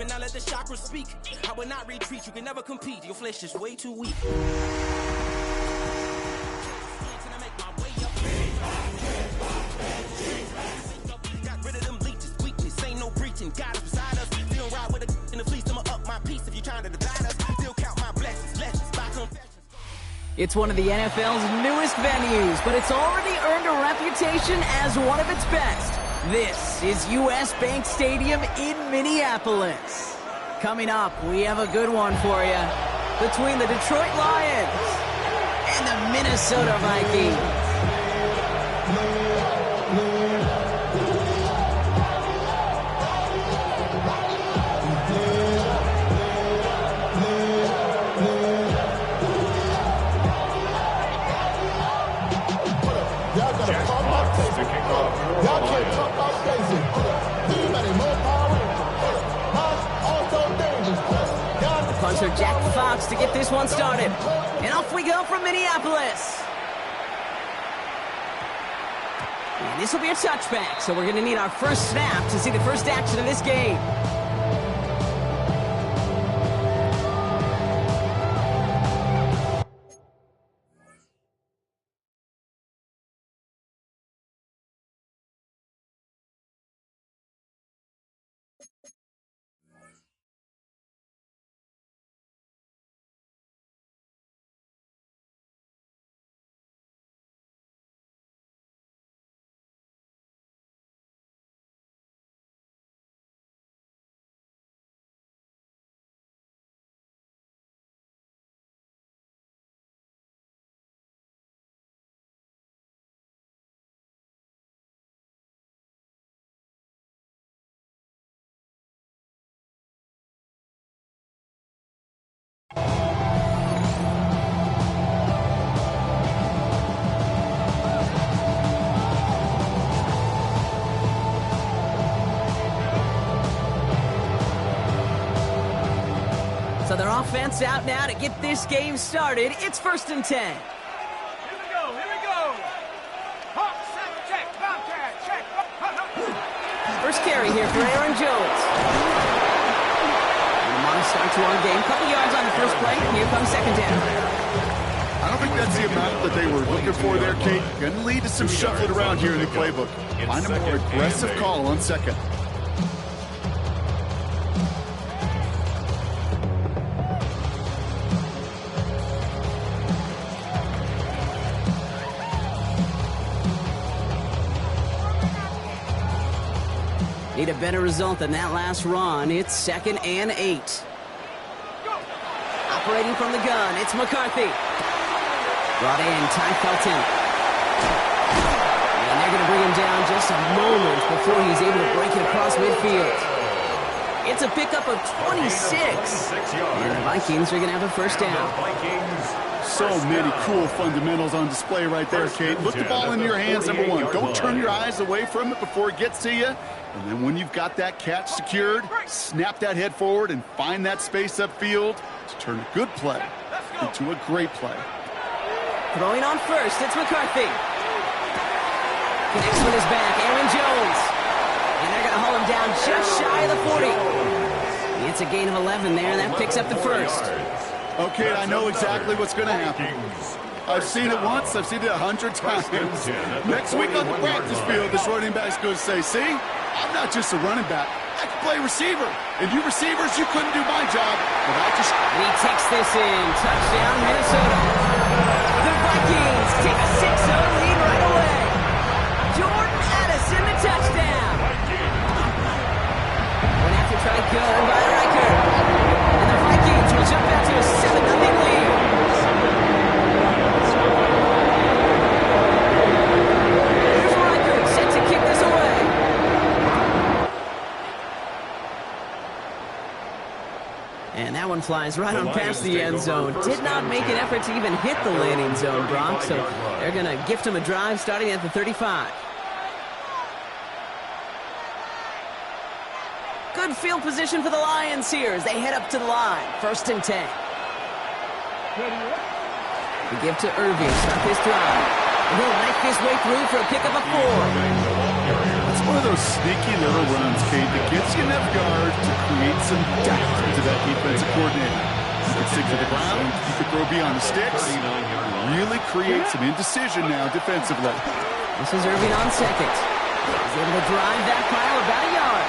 and I let the chakras speak. I will not retreat, you can never compete. Your flesh is way too weak. Got rid of them leeches, weakness, ain't no breaching. God is beside us. We don't ride with a in the fleece, I'ma up my piece. If you trying to divide us, still count my blessings, lessons by confessions. It's one of the NFL's newest venues, but it's already earned a reputation as one of its best. This is US Bank Stadium in Minneapolis. Coming up, we have a good one for you between the Detroit Lions and the Minnesota Vikings. Punter Jack Fox to get this one started. And off we go from Minneapolis. And this will be a touchback, so we're going to need our first snap to see the first action of this game. So their offense out now to get this game started. It's 1st and 10. Here we go. Hawk, set, check, Bobcat, check. First carry here for Aaron Jones. Lamar starts one game. Couple yards on the first play. Here comes second down. I don't think that's the amount that they were looking for there, Kate. Going to lead to some shuffling around here in the playbook. Find a more aggressive call on second. Need a better result than that last run. It's 2nd and 8. Operating from the gun, it's McCarthy. Brought in, Ty Felton. And they're going to bring him down just a moment before he's able to break it across midfield. It's a pickup of 26. And the Vikings are going to have a first down. So many cool fundamentals on display right there, Kate. Look the ball into your hands, number one. Don't turn your eyes away from it before it gets to you. And then when you've got that catch secured, snap that head forward and find that space upfield to turn a good play into a great play. Throwing on first, it's McCarthy. Connects with his back, Aaron Jones. And they're going to haul him down just shy of the 40. It's a gain of 11 there, and that picks up the first. Okay, I know exactly what's going to happen. I've seen it once, I've seen it 100 times. Next week on the practice field, this running back's going to say, see, I'm not just a running back. I can play receiver. And you receivers, you couldn't do my job. But I just... And he takes this in. Touchdown, Minnesota. The Vikings take a 6-0 lead right away. Jordan Addison, the touchdown. Went after try to go by Riker. And the Vikings will jump out to a 7-0 lead. Here's Riker set to kick this away. And that one flies right on past the end zone. Did not make an effort to even hit the landing zone, Brock. So they're going to gift him a drive starting at the 35. Good field position for the Lions here as they head up to the line. 1st and 10. We give to Irving. Start this drive. And he'll knife his way through for a pickup of 4. That's one of those sneaky little runs, Kate, that gets you enough yards to create some doubt into that defensive coordinator. You can stick to the ground, you can throw beyond the sticks, really create some indecision now defensively. This is Irving on second. He's able to drive that pile about a yard.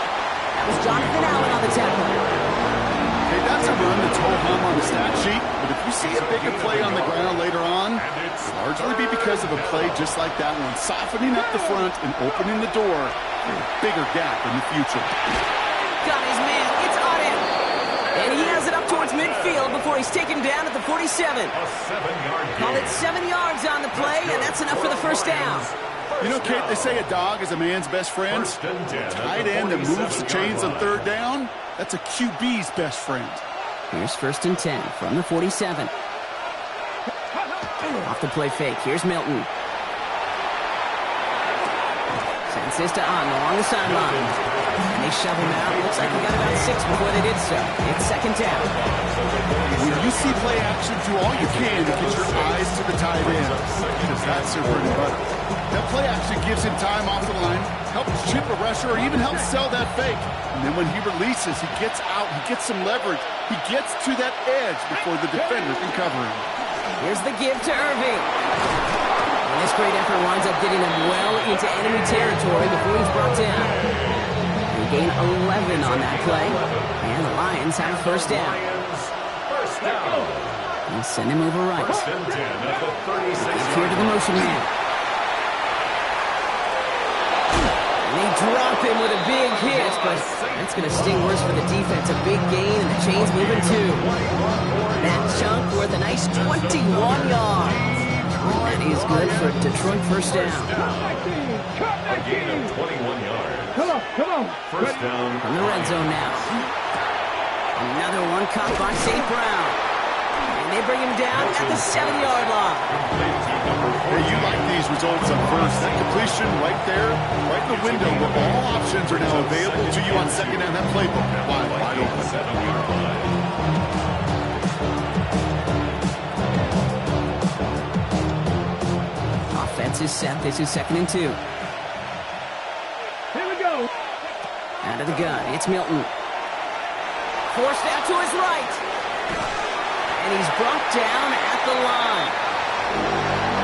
That was Jonathan Allen on the tackle. Okay, that's a run that's ho-hum on the stat sheet, but if you see a bigger play on the ground later on, it'll largely be because of a play just like that one, softening up the front and opening the door for a bigger gap in the future. Got his man. It's on him. And he has it up towards midfield before he's taken down at the 47. Call it 7 yards on the play, and that's enough for the first down. You know, Kate, they say a dog is a man's best friend. Tight end that moves the chains on third down, that's a QB's best friend. Here's 1st and 10 from the 47. Off the play fake. Here's Milton. Sends this to On along the sideline. And they shove him out. Looks like he got about 6 before they did so. It's 2nd down. When you see play action, do all you can to get your eyes to the tight end, because that's their bread and butter. That play action gives him time off the line, helps chip a rusher, or even helps sell that fake. And then when he releases, he gets out, he gets some leverage, he gets to that edge before the defender can cover him. Here's the give to Irving. And this great effort winds up getting him well into enemy territory before he's brought down. They gain 11 on that play, and the Lions have a 1st down. He'll send him over right. He's here to the motion man. And they drop him with a big hit, but that's going to sting worse for the defense. A big gain, and the chain's moving too. That chunk worth a nice 21 yards. That is good for Detroit 1st down. A gain of 21 yards. Come on. 1st down. From the red zone now. Another one caught by St. Brown. And they bring him down at the 7-yard line. Hey, you like these results up first. That completion right there, right in the window where all options are now available to you on 2nd down. That playbook wide open. 7-yard line. Offense is set. This is 2nd and 2. Here we go. Out of the gun. It's Milton. Forced out to his right. And he's brought down at the line.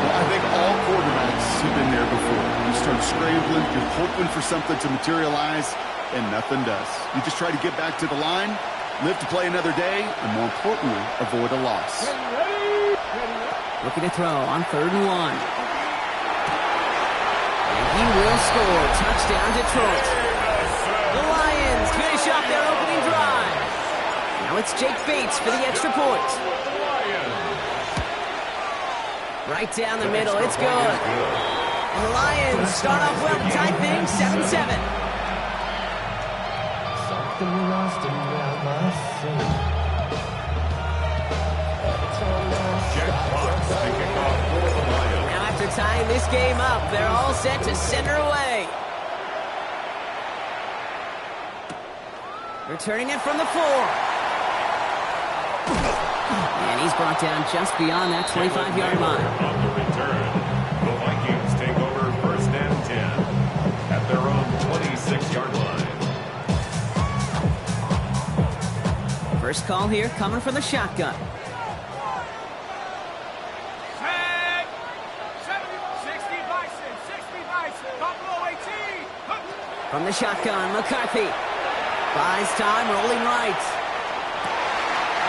Well, I think all quarterbacks have been there before. You start scrambling, you're hoping for something to materialize, and nothing does. You just try to get back to the line, live to play another day, and more importantly, avoid a loss. Looking to throw on 3rd and 1. And he will score. Touchdown, Detroit. The Lions finish off their opening drive. Now it's Jake Bates for the extra point. Right down the middle. It's good. And the Lions start off well to tie things 7-7. Now after tying this game up, they're all set to send her away. Returning it from the 4. And he's brought down just beyond that 25-yard line. On the return, the Vikings take over 1st and 10 at their own 26-yard line. First call here coming from the shotgun. Tag. 60 Bison. Buffalo 18. From the shotgun, McCarthy. Buys time, rolling right.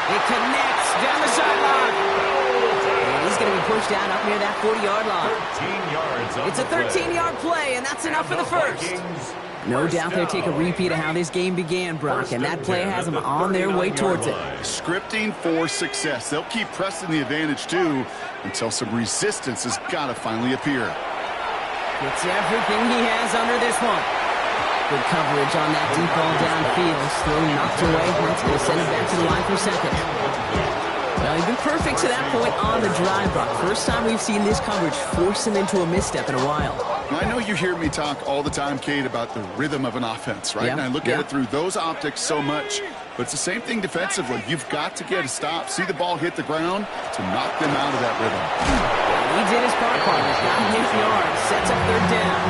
It connects down the sideline. And he's going to be pushed down up near that 40-yard line. 13 yards. It's a 13-yard play, and that's enough for the first. No doubt they'll take a repeat of how this game began, Brock, and that play has them on their way towards it. Scripting for success. They'll keep pressing the advantage, too, until some resistance has got to finally appear. It's everything he has under this one. Good coverage on that deep ball downfield. Slow knocked away. That's going to send him back to the line for 2nd. Well, he's been perfect to that point on the drive, Brock. First time we've seen this coverage force him into a misstep in a while. Now, I know you hear me talk all the time, Kate, about the rhythm of an offense, right? And I look at it through those optics so much. But it's the same thing defensively. You've got to get a stop, see the ball hit the ground to knock them out of that rhythm. He did his part, partner. Got him 8 yards. Sets up 3rd down.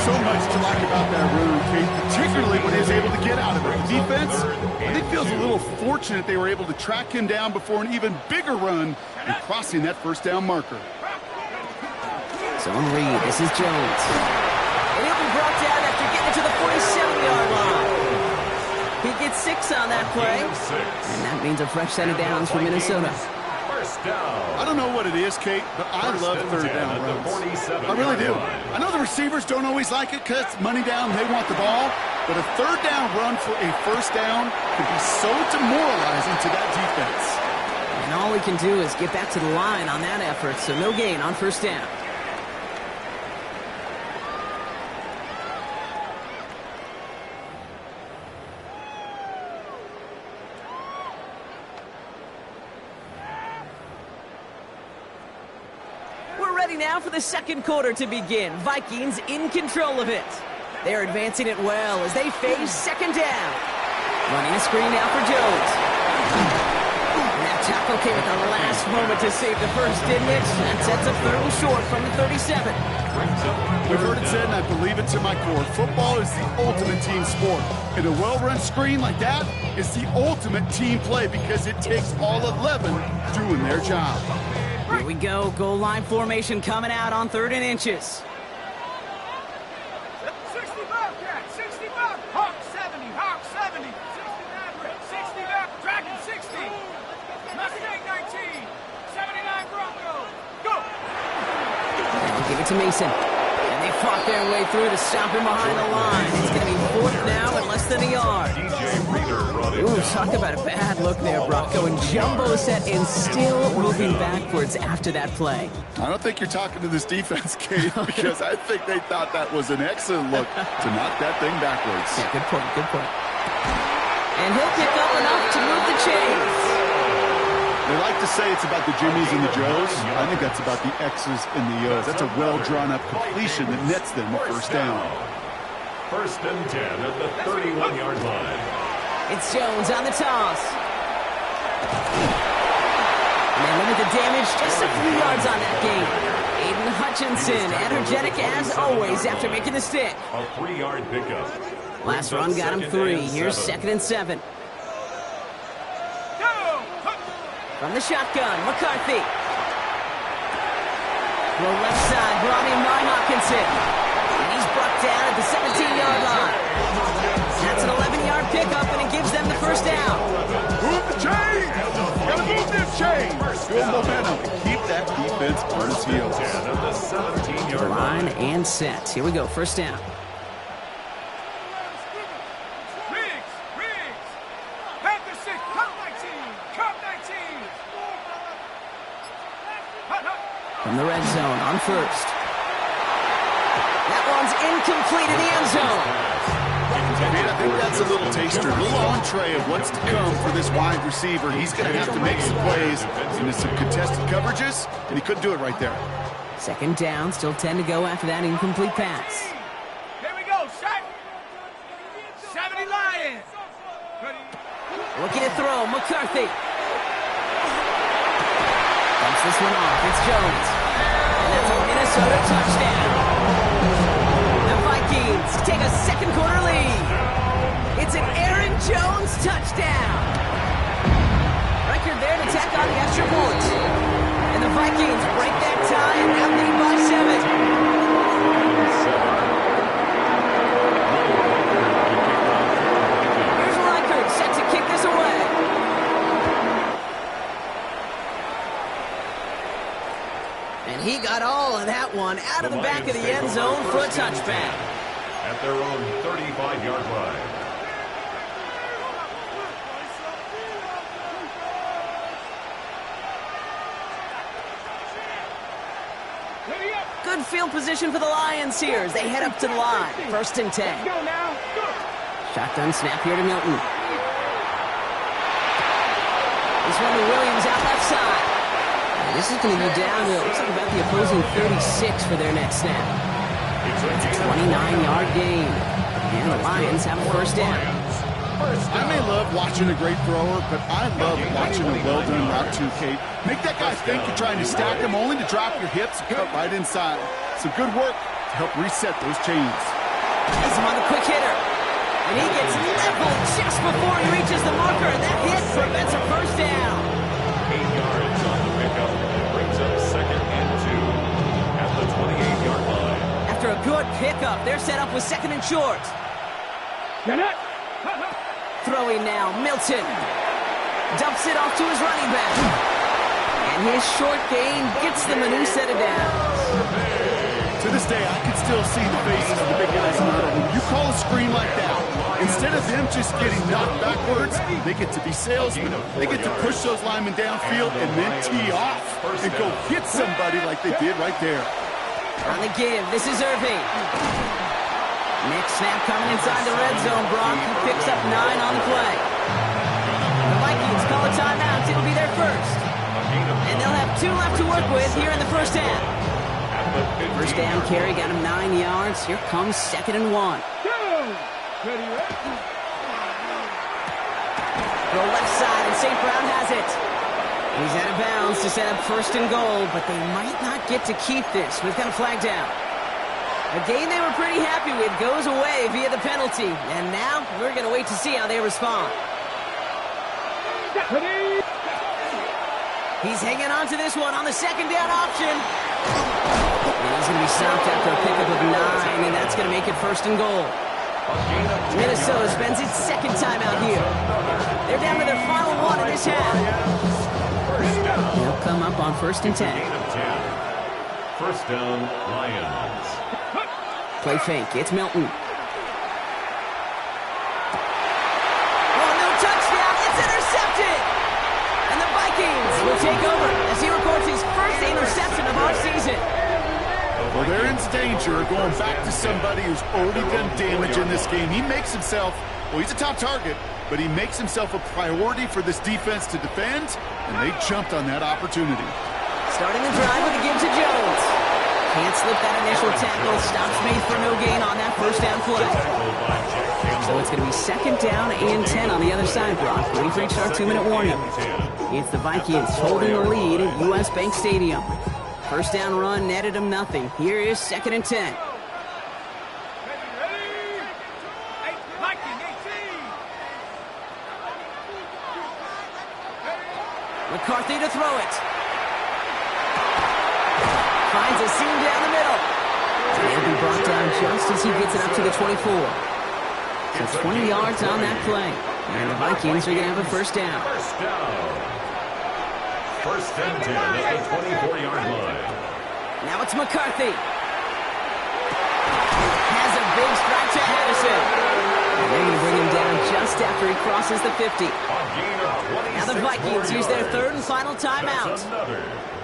So much you like about that run, Kate, particularly when he was able to get out of it. The defense, I think, feels a little fortunate they were able to track him down before an even bigger run and crossing that first down marker. Zone read. This is Jones. And he'll be brought down after getting to the 47-yard line. He gets 6 on that play. And that means a fresh set of downs for Minnesota. I don't know what it is, Kate, but I love third down runs. I really do. I know the receivers don't always like it because it's money down, they want the ball, but a third down run for a first down can be so demoralizing to that defense. And all we can do is get back to the line on that effort, so no gain on first down. Now for the second quarter to begin. Vikings in control of it. They're advancing it well as they face second down. Running a screen now for Jones. And that tackle came at the last moment to save the first, didn't it? That sets up third and short from the 37. We've heard it said, and I believe it to my core, football is the ultimate team sport. And a well-run screen like that is the ultimate team play because it takes all 11 doing their job. Here we go. Goal line formation coming out on 3rd and inches. 60 Bobcat, 60 Bob, Hawk 70, Hawk 70, 60 Maverick, 60 Maverick, Dragon 60, Mustang 19, 79 Bronco, go! And we give it to Mason. And they fought their way through to stop him behind the line. It's going to be 4th now at less than a yard. Ooh, talk about a bad look there, Brock. Going jumbo set and still moving backwards after that play. I don't think you're talking to this defense, Kate, because I think they thought that was an excellent look to knock that thing backwards. Yeah, good point, good point. And he'll pick up enough to move the chains. They like to say it's about the Jimmies and the Joes. I think that's about the X's and the O's. That's a well-drawn-up completion that nets them a first down. 1st and 10 at the 31-yard line. It's Jones on the toss. And they limit the damage just a few yards on that game. Aiden Hutchinson, energetic as always after making the stick. A 3-yard pickup. Last run got him 3. Here's 2nd and 7. From the shotgun, McCarthy. Throw left side, brought in by Hawkinson. And he's brought down at the 17-yard line. That's an 11-yard pickup, and it gives them the first down. Move the chain! Gotta move this chain! Good momentum. Keep that defense on its heels. At the 17-yard Line and set. Here we go, first down. Riggs, Panther 6, Cup 19, Cup 19. From the red zone on first. That one's incomplete in the end zone. I think that's a little taster, a little entree of what's to come for this wide receiver. He's going to have to make some plays into some contested coverages, and he couldn't do it right there. Second down, still 10 to go after that incomplete pass. Here we go, shot. 70 Lions. Looking to throw, McCarthy. Dumps this one off, it's Jones. And that's a Minnesota touchdown. The Vikings take a second quarter lead. It's an Aaron Jones touchdown. Record there to tack on the extra point. And the Vikings break that tie and now lead by 7. Here's Reichert set to kick this away. And he got all of that one out of the back of the end zone for a touchback. At their own 35-yard line. Good field position for the Lions here as they head up to the line. 1st and 10. Shotgun snap here to Milton. This one to Williams out left side. And this is going to be down to, looks like about the opposing 36 for their next snap. It's a 29-yard gain. And the Lions have a first down. I may love watching a great thrower, but I love watching a well-done route too, Kate. Make that guy think you're trying to stack him only to drop your hips and cut right inside. Some good work to help reset those chains. Has him on the quick hitter. And he gets leveled just before he reaches the marker, and that hit prevents a first down. 8 yards on the pickup. It brings up 2nd and 2 at the 28-yard line. After a good pickup, they're set up with 2nd and short. Throwing now, Milton. Dumps it off to his running back. And his short gain gets them a new set of downs. To this day, I can still see the faces of the big guys in the huddle. When you call a screen like that, instead of them just getting knocked backwards, they get to be salesmen. They get to push those linemen downfield and then tee off and go hit somebody like they did right there. On the give, this is Irving. Next snap coming inside the red zone. Brock picks up 9 on the play. The Vikings call a timeout. It'll be their first. And they'll have 2 left to work with here in the first half. First down carry got him 9 yards. Here comes 2nd and 1. Go left side, and St. Brown has it. He's out of bounds to set up 1st and goal, but they might not get to keep this. We've got a flag down. A game they were pretty happy with goes away via the penalty, and now we're going to wait to see how they respond. He's hanging on to this one on the 2nd down option. And he's going to be stopped after a pickup of 9, and that's going to make it 1st and goal. Minnesota spends its 2nd timeout here. They're down to their final 1 in this half. They'll come up on 1st and 10. 1st down, Lions. Play fake. It's Milton. Oh, no touchdown. It's intercepted. And the Vikings will take over as he records his first interception of our season. Well, they're in danger of going back to somebody who's already done damage in this game. He makes himself, well, he's a top target, but he makes himself a priority for this defense to defend, and they jumped on that opportunity. Starting the drive with a give to Jones. Can't slip that initial tackle. Stops made for no gain on that 1st down play. So it's going to be 2nd down and 10 on the other side, Brock. We've reached our 2-minute warning. It's the Vikings holding the lead at U.S. Bank Stadium. 1st down run netted them nothing. Here is 2nd and 10. McCarthy to throw it. Finds a seam down the middle. He'll be brought down just as he gets it up to the 24. So 20 yards on that play. And the Vikings are going to have a 1st down. 1st and 10 at the 24-yard line. Now it's McCarthy. Has a big strike to Addison. And they're going to bring him down just after he crosses the 50. Now the Vikings use their 3rd and final timeout.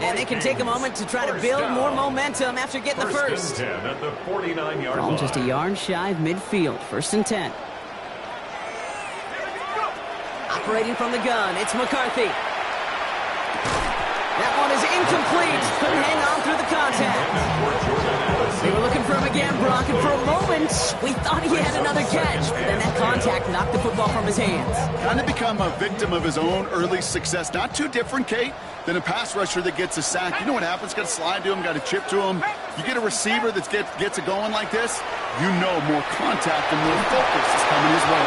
And they can take a moment to try to build more momentum after getting the first. 1st and 10 at the 49-yard line. Just a yard shy of midfield. 1st and 10. Operating from the gun, it's McCarthy. That one is incomplete. Couldn't hang on through the contact. They were looking for him again, Brock, and for a moment, we thought he had another catch. But then that contact knocked the football from his hands. Kind of become a victim of his own early success. Not too different, Kate, than a pass rusher that gets a sack. You know what happens? Got to slide to him, got to chip to him. You get a receiver that gets it going like this, you know more contact and more focus is coming his way.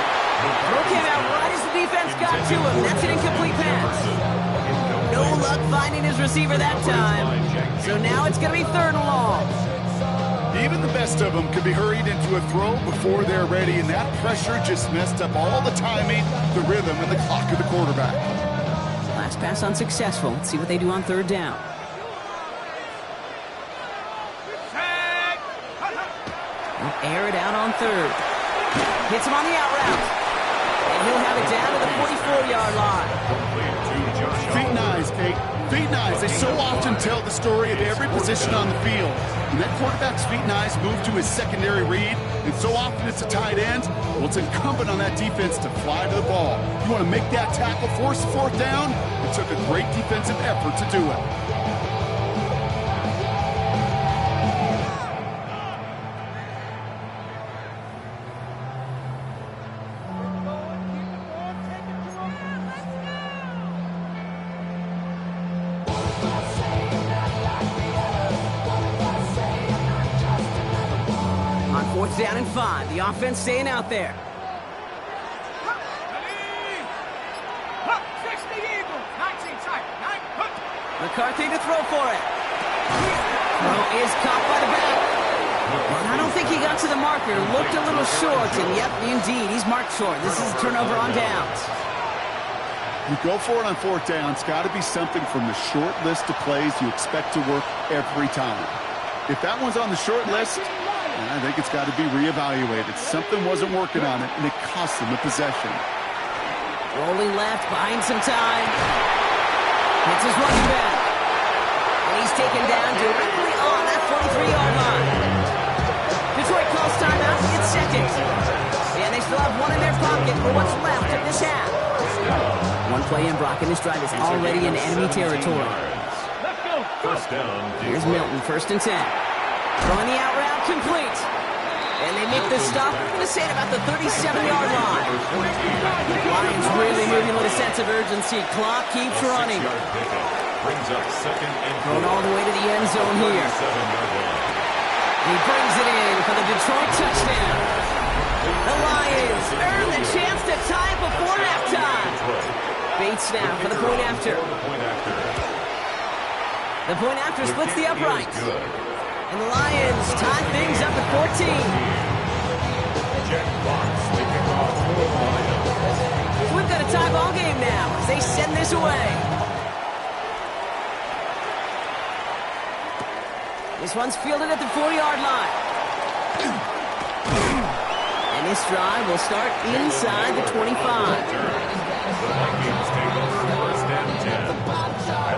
Throw came out right as the defense got to him. That's an incomplete pass. No luck finding his receiver that time. So now it's going to be 3rd and long. Even the best of them could be hurried into a throw before they're ready, and that pressure just messed up all the timing, the rhythm, and the clock of the quarterback. Last pass unsuccessful. Let's see what they do on 3rd down. They'll air it out on 3rd. Hits him on the out route. And he'll have it down to the 44-yard line. Feet and eyes, Kate. Feet and eyes. They so often tell the story of every position on the field. When that quarterback's feet and eyes move to his secondary read, and so often it's a tight end, well, it's incumbent on that defense to fly to the ball. You want to make that tackle, force the 4th down? It took a great defensive effort to do it. On 4th down and 5, the offense staying out there. 60 Eagles. 19 tight. 9. McCarthy to throw for it. Throw is caught by the back. And I don't think he got to the marker. Looked a little short, and yep, indeed, he's marked short. This is a turnover on downs. You go for it on 4th down. It's got to be something from the short list of plays you expect to work every time. If that one's on the short list, I think it's got to be reevaluated. Something wasn't working on it, and it cost them the possession. Rolling left, buying some time. Hits his running back. And he's taken down directly on that 43-yard line. Detroit calls timeout. It's seconds. And they still have one in their pocket for what's left of this half. One play in, Brock, and this drive is already in enemy territory. First down. Here's Milton, 1st and 10. Throwing the out route complete. And they make the stop, I'm going to say, at about the 37-yard line. Lions really moving with a sense of urgency. Clock keeps running. Brings up 2nd and 4. Going all the way to the end zone here. He brings it in for the Detroit touchdown. The Lions earn the chance to tie it before halftime. Bates now for the point after. The point after splits the uprights. And the Lions tie things up at 14. Jack Fox taking off for the Lions. We've got a tie ball game now as they send this away. This one's fielded at the 4-yard line. And this drive will start inside the 25. The Vikings take over 1st and 10 at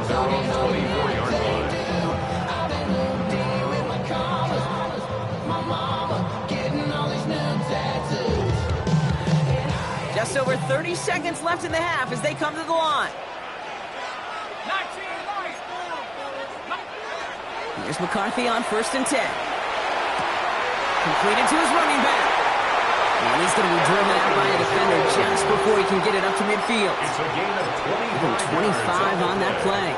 their own 24-yard line. Just over 30 seconds left in the half as they come to the line. 19 Lions. Here's McCarthy on 1st and 10. Completed to his running back. And he's going to be driven out by a defender just before he can get it up to midfield. It's a gain of 25 on that play.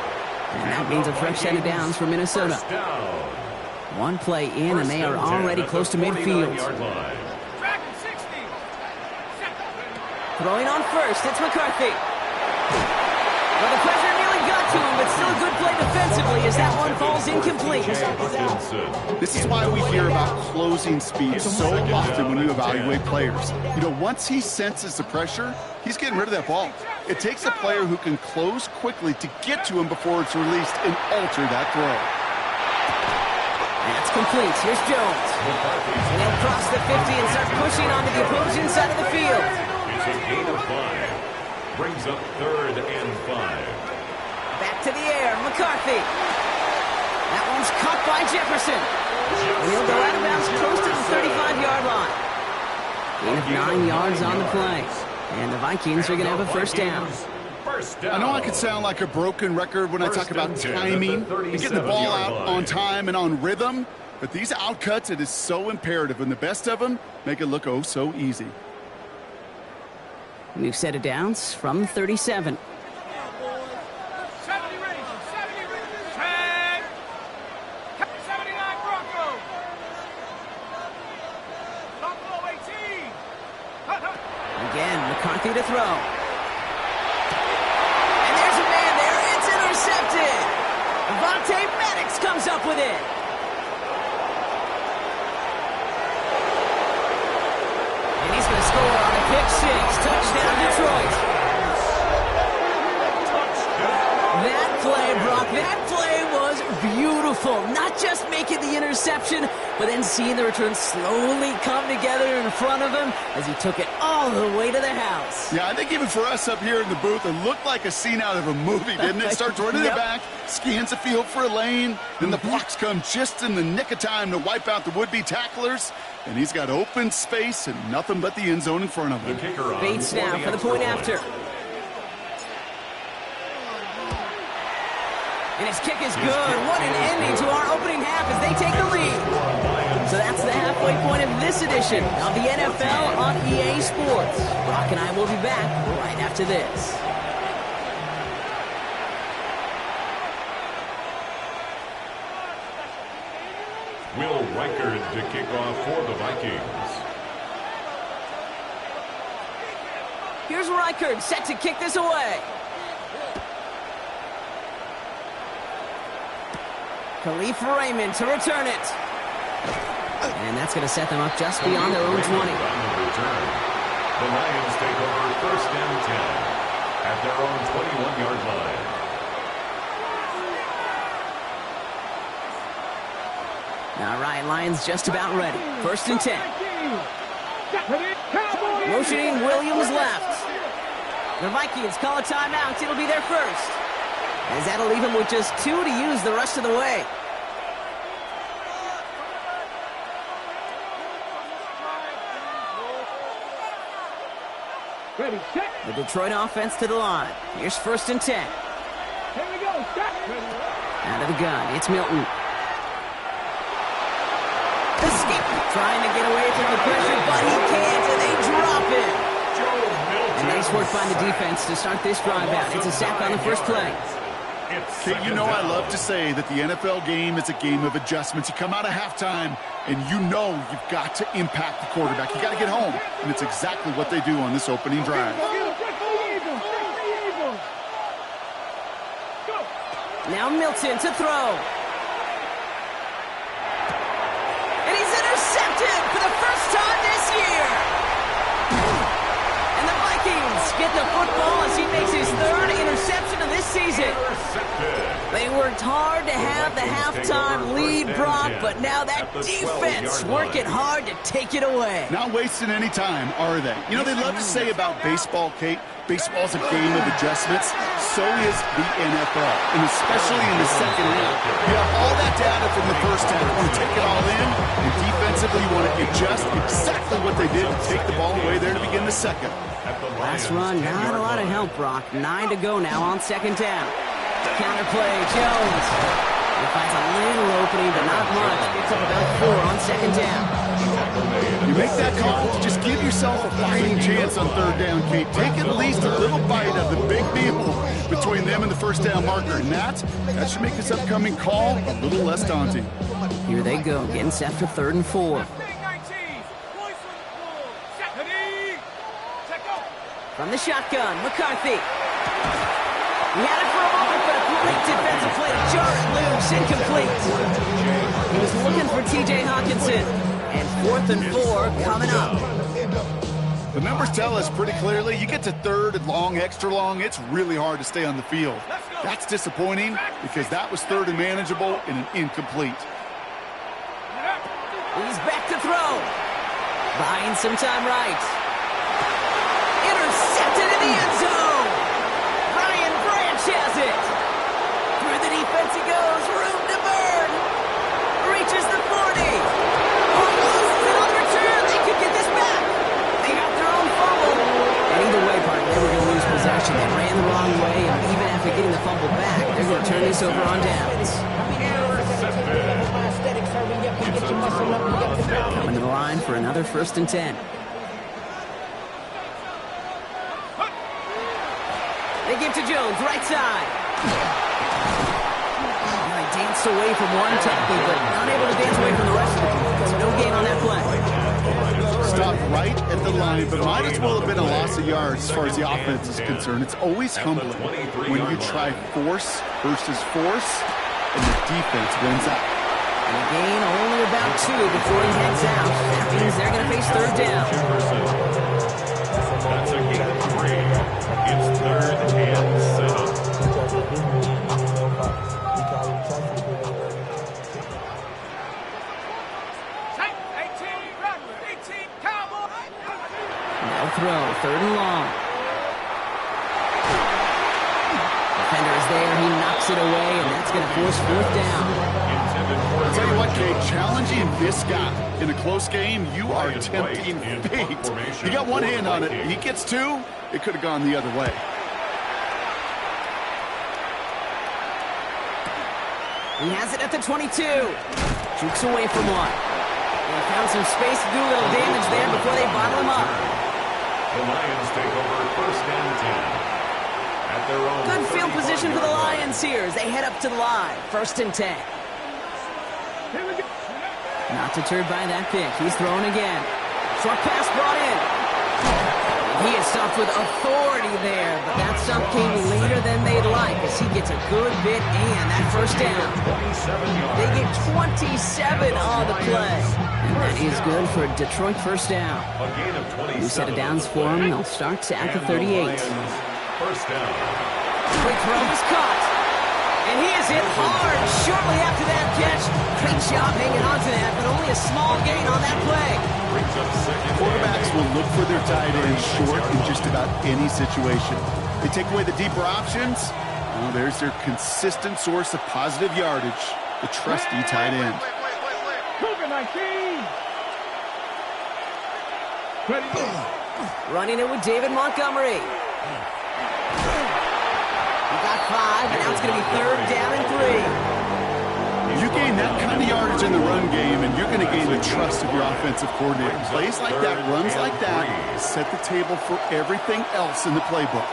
And that means a fresh set of downs for Minnesota. First down. One play in, and they are already close to midfield. Dragon 60. Throwing on 1st, it's McCarthy. Well, the pressure nearly got to him, but still a good play defensively as that one falls incomplete. This is why we hear about closing speed so often when you evaluate players. You know, once he senses the pressure, he's getting rid of that ball. It takes a player who can close quickly to get to him before it's released and alter that throw. That's complete. Here's Jones. And he'll cross the 50 and start pushing onto the opposing side of the field. It's a gain of 5. Brings up 3rd and 5. Back to the air, McCarthy. That one's caught by Jefferson. And he'll go out of bounds close to the 35-yard line. Gain of 9 yards on the play. And the Vikings are going to have a first down. I know I could sound like a broken record when I talk about timing and getting the ball out on time and on rhythm, but these outcuts, it is so imperative, and the best of them make it look oh so easy. New set of downs from 37. 70 Rangers. 70 Rangers. Tag. 79 Broncos. Buffalo 18. Again, McCarthy to throw. Maddox comes up with it. And he's going to score on a pick 6. Touchdown, Detroit. That play, Brock, that play was beautiful. Not just making the interception, but then seeing the return slowly come together in front of him as he took it all the way to the house. Yeah, I think even for us up here in the booth, it looked like a scene out of a movie, didn't it? Starts running it back, scans the field for a lane, then the blocks come just in the nick of time to wipe out the would-be tacklers, and he's got open space and nothing but the end zone in front of him. Bates now for the point after. And his kick is good. What an ending to our opening half as they take the lead. So that's the halfway point of this edition of the NFL on EA Sports. Brock and I will be back right after this. We'll right Reichard to kick off for the Vikings. Here's Reichard set to kick this away. Khalif Raymond to return it. And that's going to set them up just beyond their own 20. The Lions take over first and 10 at their own 21-yard line. All right, Lions just about ready. First and 10. Motioning Williams left. The Vikings call a timeout. It'll be their first. As that'll leave him with just 2 to use the rest of the way. Ready, set. The Detroit offense to the line. Here's first and 10. Here we go, set. Out of the gun, it's Milton. Escape, trying to get away from the pressure, but he can't, and they drop it. And nice work by the defense to start this drive out. It's a sack on the first play. Kate, you know I love to say that the NFL game is a game of adjustments. You come out of halftime, and you know you've got to impact the quarterback. You got to get home, and it's exactly what they do on this opening drive. Now Milton to throw. And he's intercepted for the first time this year. And the Vikings get the football as he makes his 3rd interception of this season. They worked hard to have the halftime lead, Brock, but now that defense working hard to take it away. Not wasting any time, are they? You know, they love to say about baseball, Kate, baseball's a game of adjustments. So is the NFL, and especially in the second half. You have all that data from the first half. You want to take it all in, and defensively you want to adjust exactly what they did to take the ball away there to begin the second. Last run, not a lot of help, Brock. 9 to go now on second down. Counterplay, Jones. He finds a little opening, but not much. Picks up about 4 on second down. You make that call to just give yourself a fighting chance on third down, Kate. Take at least a little bite of the big meal between them and the first down marker. And that should make this upcoming call a little less daunting. Here they go, getting set for 3rd and 4. From the shotgun, McCarthy. He had it for a moment, but a great defensive play to jar it loose, incomplete. He was looking for T.J. Hawkinson. And 4th and 4 coming up. The numbers tell us pretty clearly, you get to 3rd and long, extra long, it's really hard to stay on the field. That's disappointing because that was 3rd and manageable and an incomplete. He's back to throw. Buying some time right. Intercepted in the end zone. Brian Branch has it. Through the defense he goes. Room to burn. Reaches the 40. Almost on return. They could get this back. They got their own fumble. And either way, Park, they were going to lose possession. They ran the wrong way, and even after getting the fumble back, they're going to turn this over on downs. Coming to the line for another 1st and 10. They give to Jones, right side. He danced away from one tackle, but unable to dance away from the rest of the defense. No gain on that play. Stopped right at the line, but might as well have been a loss of yards as far as the offense is concerned. It's always humbling when you try force versus force, and the defense wins out. And a gain only about 2 before he heads out. That means they're going to face 3rd down. That's a gain of 3. It's 3rd and 7. Now throw, 3rd and long. Defender is there, he knocks it away, and that's going to force 4th down. I'll tell you what, Kate, challenging this guy in a close game, you are tempting fate. You got one hand on it. He gets 2, it could have gone the other way. He has it at the 22. Jukes away from one. They found some space to do a little damage there before they bottle him up. The Lions take over 1st and 10 at their own. Good field position for the Lions here as they head up to the line. 1st and 10. Not deterred by that pick. He's throwing again. Short pass brought in. He is stopped with authority there, but that stop came later than they'd like as he gets a good bit and that first down. They get 27 on the play. And that is good for a Detroit first down. New set of downs for him. They'll start at the 38. First down. Quick throw is caught. And he is hit hard shortly after that catch. Great job hanging on to that, but only a small gain on that play. Quarterbacks will look for their tight end short in just about any situation. They take away the deeper options. Well, there's their consistent source of positive yardage, the trusty tight end. Running it with David Montgomery. He got 5, and now it's going to be 3rd down and 3. You gain that kind of yardage in the run game, and you're going to gain the trust of your offensive coordinator. Plays like that, runs like that, set the table for everything else in the playbook.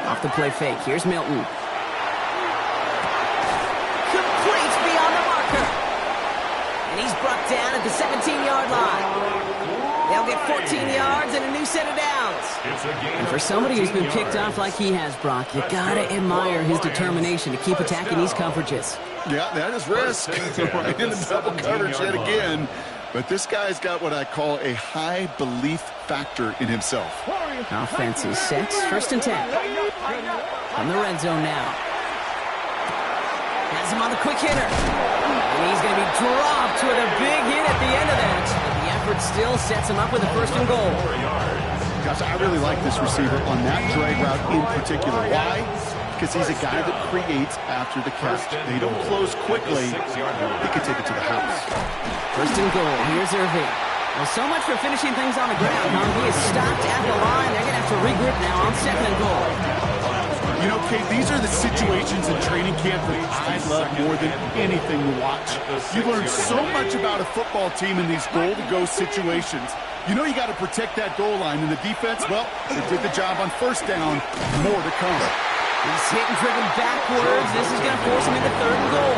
Off the play fake. Here's Milton. Complete beyond the marker. And he's brought down at the 17-yard line. They'll get 14 yards and a new set of downs. And for somebody who's been picked off like he has, Brock, you gotta admire his determination to keep attacking these coverages. Yeah, that is risk. Right in the double coverage yet again. But this guy's got what I call a high belief factor in himself. Offense is set. 1st and 10. From the red zone now. Has him on the quick hitter. And he's going to be dropped with a big hit at the end of that. But the effort still sets him up with a 1st and goal. Gosh, I really like this receiver on that drag route in particular. Why? Because he's a guy that creates after the catch. They don't close quickly. He can take it to the house. 1st and goal. Here's Irving. Well, so much for finishing things on the ground, huh? He is stopped at the line. They're going to have to regroup now on 2nd and goal. You know, Kate, these are the situations in training camp that I love more than anything to watch. You learn so much about a football team in these goal-to-go situations. You know you got to protect that goal line, and the defense, well, they did the job on 1st down. More to come. He's hit and driven backwards. This is going to force him into 3rd and goal.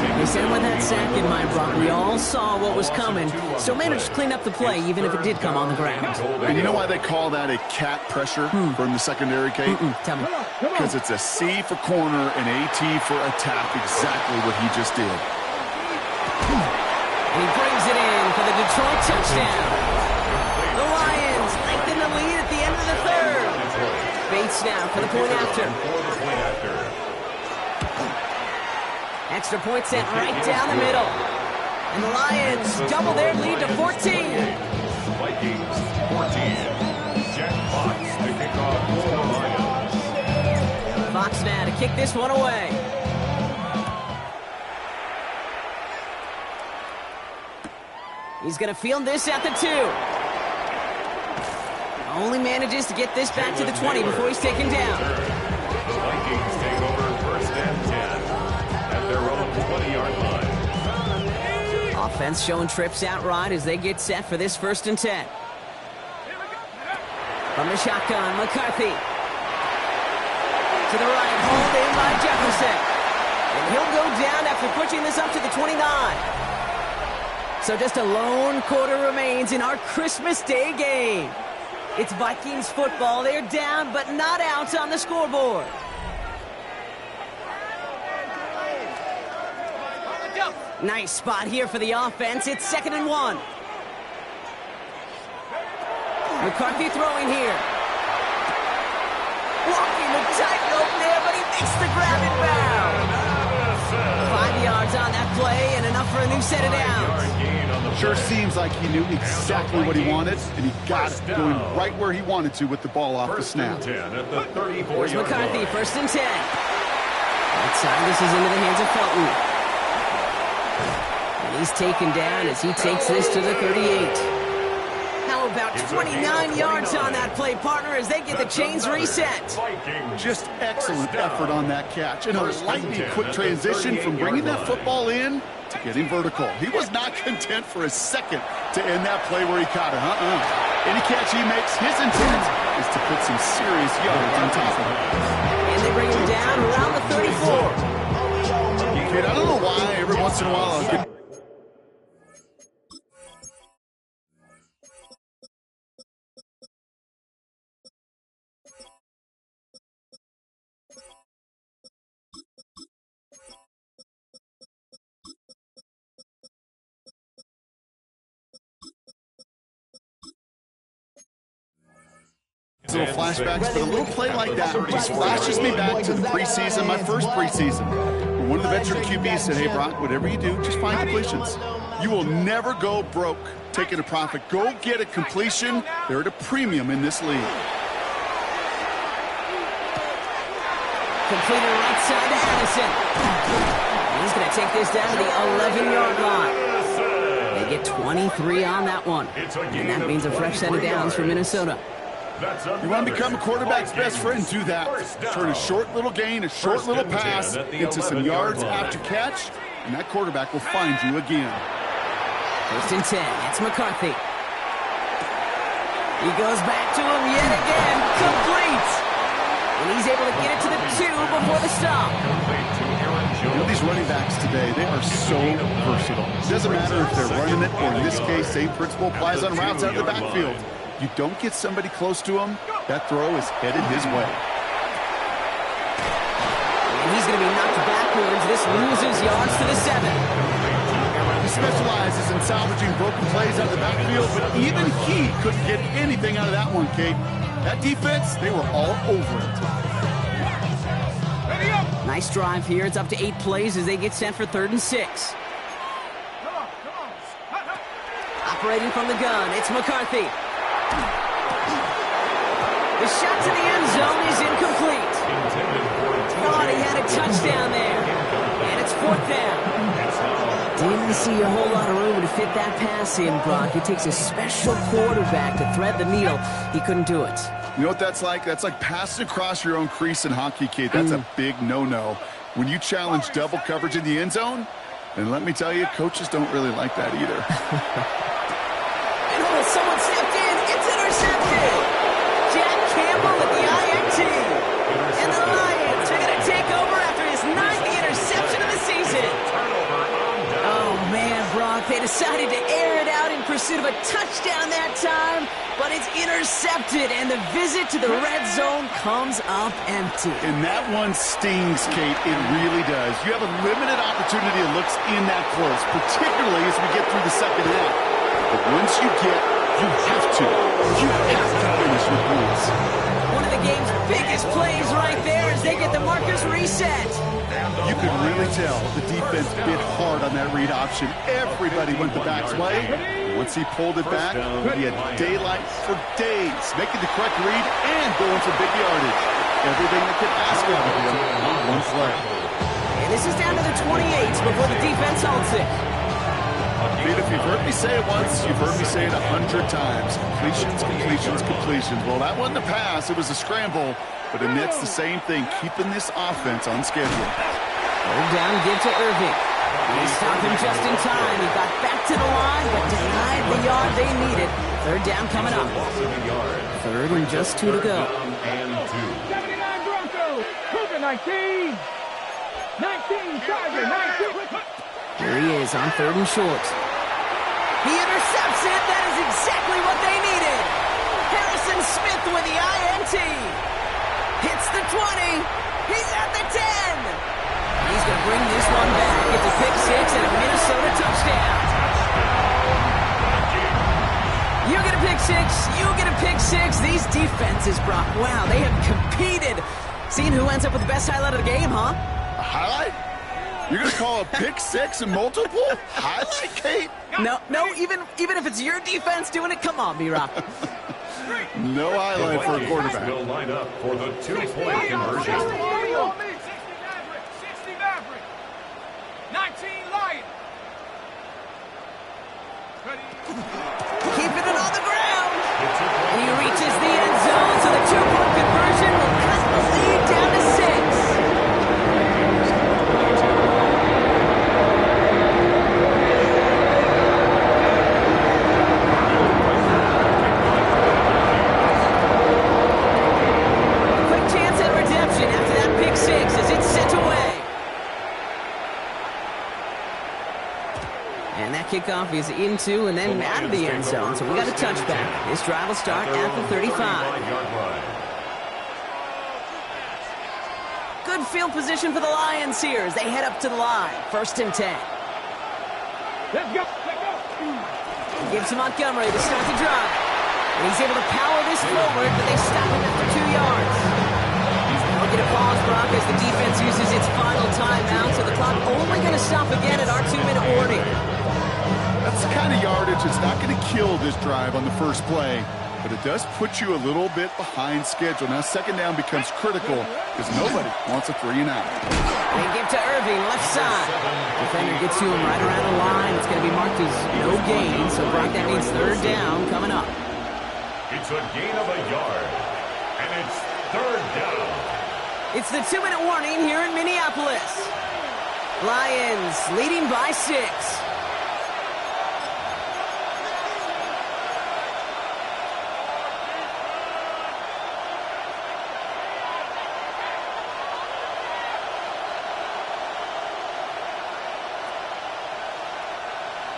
They said with that sack in mind, Brock, we all saw what was coming, so managed to clean up the play, even if it did come on the ground. And you know why they call that a cat pressure from the secondary, Kate? Tell me. Because it's a C for corner and a T for attack, exactly what he just did. And he brings it in for the Detroit touchdown. The Lions lengthen the lead at the end of the 3rd. Bates now for the point after. Extra point sent right down the middle. And the Lions double their lead to 14. Vikings 14. Jack Fox to kick off for the Lions. Fox now to kick this one away. He's going to field this at the 2. Only manages to get this back to the 20 before he's taken down. Vikings take over 1st and 10 at their own 20-yard line. Offense showing trips out right as they get set for this 1st and 10. From the shotgun, McCarthy. To the right, hauled in by Jefferson. And he'll go down after pushing this up to the 29. So just a lone quarter remains in our Christmas Day game. It's Vikings football. They're down, but not out on the scoreboard. Nice spot here for the offense. It's 2nd and 1. McCarthy throwing here. Walking the tightrope there, but he makes the grab and bound. 5 yards on that play and enough for a new set of downs. Sure seems like he knew exactly what he wanted, and he got it going right where he wanted to with the ball off the snap. Here's McCarthy, 1st and 10. Outside, this is into the hands of Felton. And he's taken down as he takes this to the 38. How about 29 yards on that play, partner, as they get the chains reset? Just excellent effort on that catch. And a lightning quick transition from bringing that football in to getting vertical. He was not content for a second to end that play where he caught it. Any catch he makes, his intent is to put some serious yards on top of it. And they bring him down around the 34. kid. I don't know why every once in a while I'll get little flashbacks, but a little play like that just flashes me back to the preseason, my first preseason. One of the veteran QBs said, hey, Brock, whatever you do, just find completions. You will never go broke taking a profit. Go get a completion. They're at a premium in this league. Completed right side to Addison. He's going to take this down to the 11-yard line. They get 23 on that one. And that means a fresh set of downs for Minnesota. You want to become a quarterback's best friend, do that. Turn a short little gain, a short little pass into some yards after catch, and that quarterback will find you again. First and 10, it's McCarthy. He goes back to him yet again, complete. And he's able to get it to the 2 before the stop. You know, these running backs today, they are so versatile. It doesn't matter if they're running it, or in this case, same principle applies on routes out of the backfield. You don't get somebody close to him, that throw is headed his way. And he's going to be knocked backwards. This loses yards to the 7. He specializes in salvaging broken plays out of the backfield, but even he couldn't get anything out of that one, Kate. That defense, they were all over it. Nice drive here. It's up to 8 plays as they get set for 3rd and 6. Operating from the gun, it's McCarthy. The shot to the end zone is incomplete. Thought he had a touchdown there. And it's 4th down. Didn't see a whole lot of room to fit that pass in, Brock. It takes a special quarterback to thread the needle. He couldn't do it. You know what that's like? That's like passing across your own crease in hockey, Kate. That's a big no-no. When you challenge double coverage in the end zone, and let me tell you, coaches don't really like that either. And someone stepped in. It's intercepted. Jack Campbell with the INT. And the Lions are going to take over after his 9th interception of the season. Oh, man, Brock, they decided to air it out in pursuit of a touchdown that time, but it's intercepted, and the visit to the red zone comes up empty. And that one stings, Kate. It really does. You have a limited opportunity to look in that close, particularly as we get through the second half. But once you get, you have to finish with points. One of the game's biggest plays right there as they get the markers reset. You could really tell the defense bit hard on that read option. Everybody went the back's way. Once he pulled it back, he had daylight for days, making the correct read and going for big yardage. Everything they could ask out of him on one play. And this is down to the 28 before the defense holds it. Pete, if you've heard me say it once, you've heard me say it 100 times. Completions, completions, completions. Well, that wasn't a pass. It was a scramble. But it's the same thing, keeping this offense on schedule. Hold down, give to Irving. He stopped him just in time. He got back to the line, but denied the yard they needed. 3rd down coming up. 3rd and just 2 to go. 79 Broncos. Cougar 19. 19 Tiger 19. Here he is on 3rd and short. He intercepts it. That is exactly what they needed. Harrison Smith with the INT. Hits the 20. He's at the 10. He's going to bring this one back. It's a pick 6 and a Minnesota touchdown. You get a pick 6. You get a pick 6. These defenses, Brock, wow, they have competed. Seeing who ends up with the best highlight of the game, huh? A highlight? You're going to call a pick 6 and multiple? Highlight, Kate? No, even if it's your defense doing it, come on, B-Rock. No highlight for a quarterback. Will line up for the 2-point conversion. 60 Maverick. 19 Lion. Keeping it on the ground. He reaches the end zone, so the 2-point conversion will cut the lead down to 6. Quick chance at redemption after that pick 6 as it's sent away. And that kickoff is into and then out of the end zone. So we got a touchback. This drive will start at the 35. Good field position for the Lions here as they head up to the line. 1st and 10. Let's go. Gives to Montgomery to start the drive. And he's able to power this forward, but they stop him after 2 yards. They'll get a pause, Brock, as the defense uses its final timeout. So the clock only going to stop again at our 2-minute warning. That's the kind of yardage that's not going to kill this drive on the first play, but it does put you a little bit behind schedule. Now 2nd down becomes critical because nobody wants a 3 and out. They give to Irving, left side. Defender gets to him right around the line. It's going to be marked as no gain. So, Brock, that means 3rd down coming up. It's a gain of a yard, and it's 3rd down. It's the 2-minute warning here in Minneapolis. Lions leading by 6.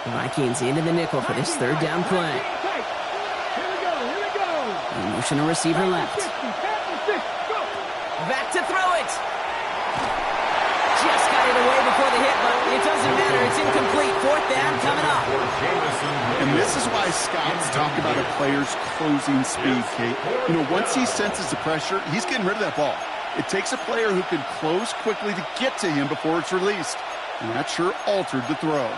Vikings into the nickel for this 3rd down play. Motion a receiver left. Back to throw it. Just got it away before the hit, but it doesn't matter. It's incomplete. 4th down coming up. And this is why scouts talk about a player's closing speed, Kate. You know, once he senses the pressure, he's getting rid of that ball. It takes a player who can close quickly to get to him before it's released. And that sure altered the throw.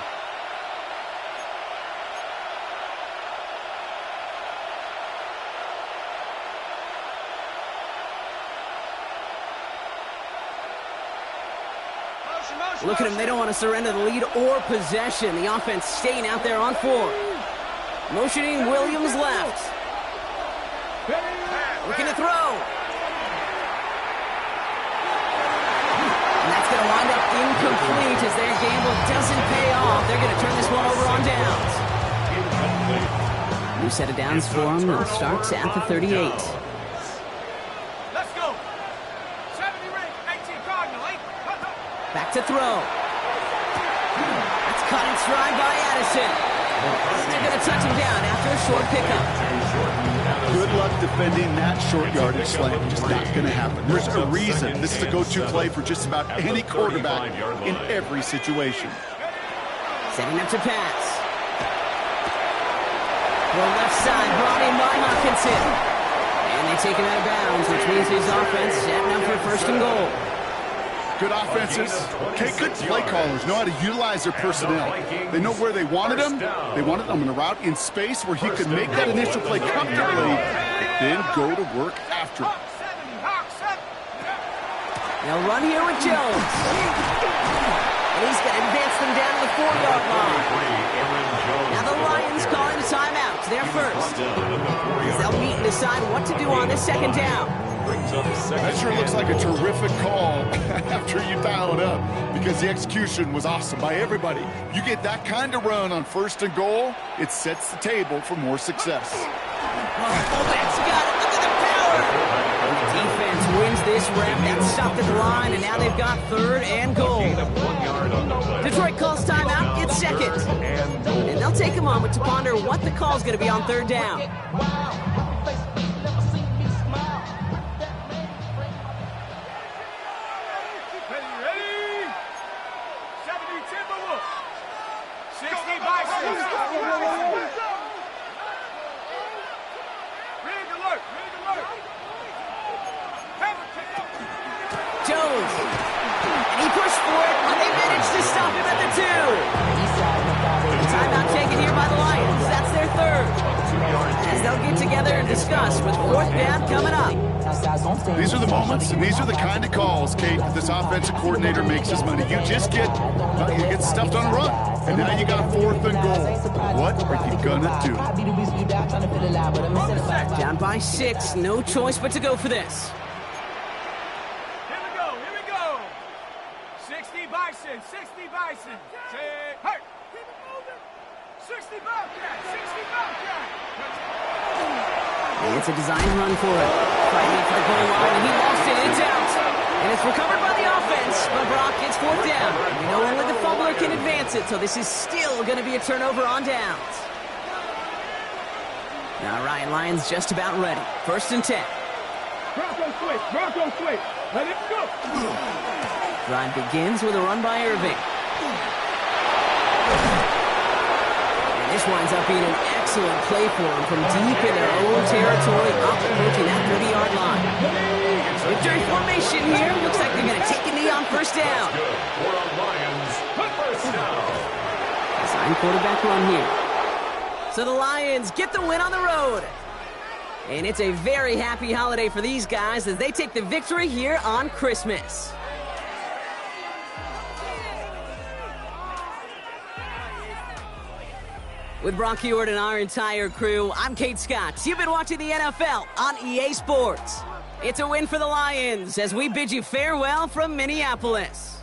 Look at them. They don't want to surrender the lead or possession. The offense staying out there on 4. Motioning Williams left. Looking to throw. And that's going to wind up incomplete as their gamble doesn't pay off. They're going to turn this one over on downs. New set of downs for them. It starts at the 38. Back to throw. That's caught in stride by Addison. They're going to touch him down after a short pickup. Good luck defending that short yardage slant. Just not going to happen. There's a reason this is a go-to play for just about any quarterback in every situation. Setting up to pass. The left side brought in by Hawkinson. And they take him out of bounds, which means his offense setting up for 1st and goal. Good offenses, okay, good play callers know how to utilize their personnel. They know where they wanted them. They wanted them in a route in space where he could make that initial play comfortably, then go to work after it. They'll run here with Jones. And he's going to advance them down to the 4-yard line. Now the Lions calling a timeout. They're first. They'll meet and decide what to do on this 2nd down. That sure looks like a terrific call after you dial it up because the execution was awesome by everybody. You get that kind of run on 1st and goal, it sets the table for more success. Oh, that's got it. Look at the power. The defense wins this rep. That stopped at the line, and now they've got 3rd and goal. Detroit calls timeout. It's 2nd. And they'll take a moment to ponder what the call's going to be on 3rd down. Jones. And he pushed for it, but they managed to stop him at the 2. The timeout taken here by the Lions. That's their 3rd. As they'll get together and discuss with 4th down coming up. These are the moments, and these are the kind of calls, Kate, that this offensive coordinator makes his money. You just get stuffed on a run, and now you got 4th and goal. What are you gonna do? Down by 6, no choice but to go for this. Here we go. 60 Bison, 60 Bison. Say, hey. Keep it moving. 60 Bobcat, 60 Bobcat. And it's a design run for it. Fighting for the goal line, and he lost it. It's out. And it's recovered by the offense, but Brock gets fourth down. You know, only the fumbler can advance it, so this is still going to be a turnover on downs. All right, Lions just about ready. 1st and 10. Bronco switch. Bronco switch. Let it go. Drive begins with a run by Irving. And this winds up being an excellent play for him from deep in their own territory, up and looking at 30-yard line. Victory formation here. Looks like they're going to take a knee on 1st down. For our Lions, 1st down. Design quarterback run here. So the Lions get the win on the road. And it's a very happy holiday for these guys as they take the victory here on Christmas. With Brock Hewitt and our entire crew, I'm Kate Scott. You've been watching the NFL on EA Sports. It's a win for the Lions as we bid you farewell from Minneapolis.